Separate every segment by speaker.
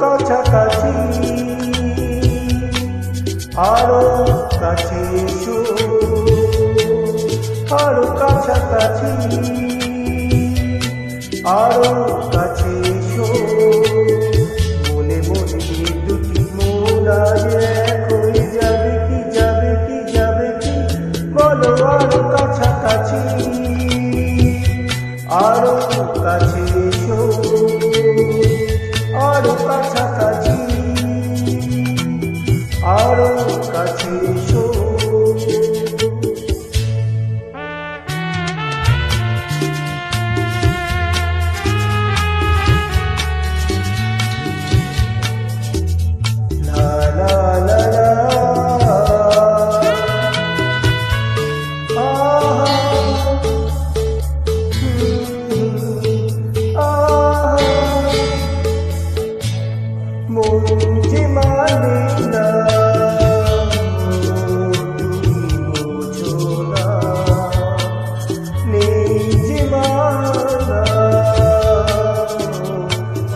Speaker 1: কাছাকাছি, আরো কাছে এসো, আরো কাছাকাছি, আরো কাছে এসো। মনে মনে দুটি মন আজ এক হয়ে যাবে কি, যাবে কি, যাবে কি, বলো আরো কাছাকাছি, আরো কাছে এসো, আরো কাছাকাছি, আরো কাছে এসো। মুঝে মানে না, তুমি বোঝো না, নিজে মানা,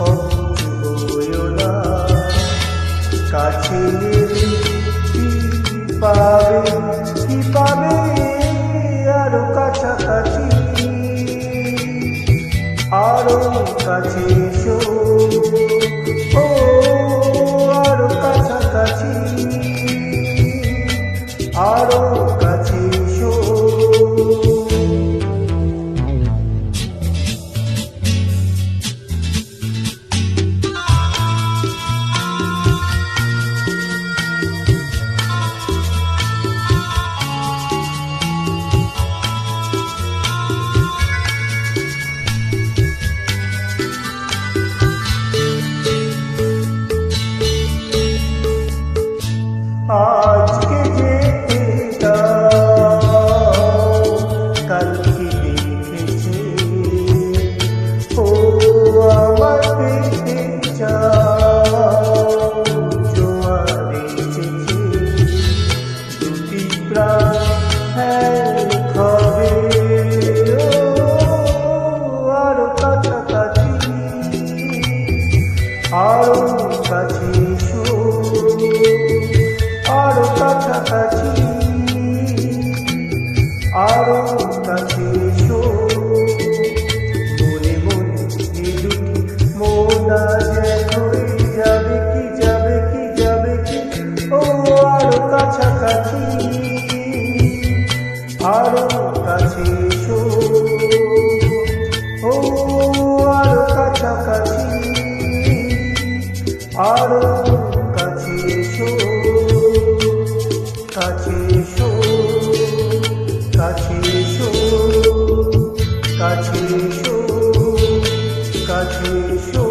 Speaker 1: অবুঝো না। কাছে কি পাবে, কি পাবে, আরো কাছাকাছি, আরো কাছে এসো, ও আরো কাছাকাছি, আরো কাছে এসো। আজকে যেতে দাও, কালকে দেখেছে, ও আমার পেতে চাও, জোয়ার এসেছে, দুটি প্রাণ এক হবে, আরো কাছাকাছি, আরো কাছে এসো, আরো কাছাকাছি, আরো কাছে এসো। মনে মনে দুটি মন আজ এক হয়ে যাবে কি, যাবে কি, যাবে কি, ও আরো কাছাকাছি, আরো কাছে এসো, ও আরো কাছাকাছি, আরো কাছে এসো, কাছে এসো, কাছে এসো, কাছে এসো, কাছে এসো।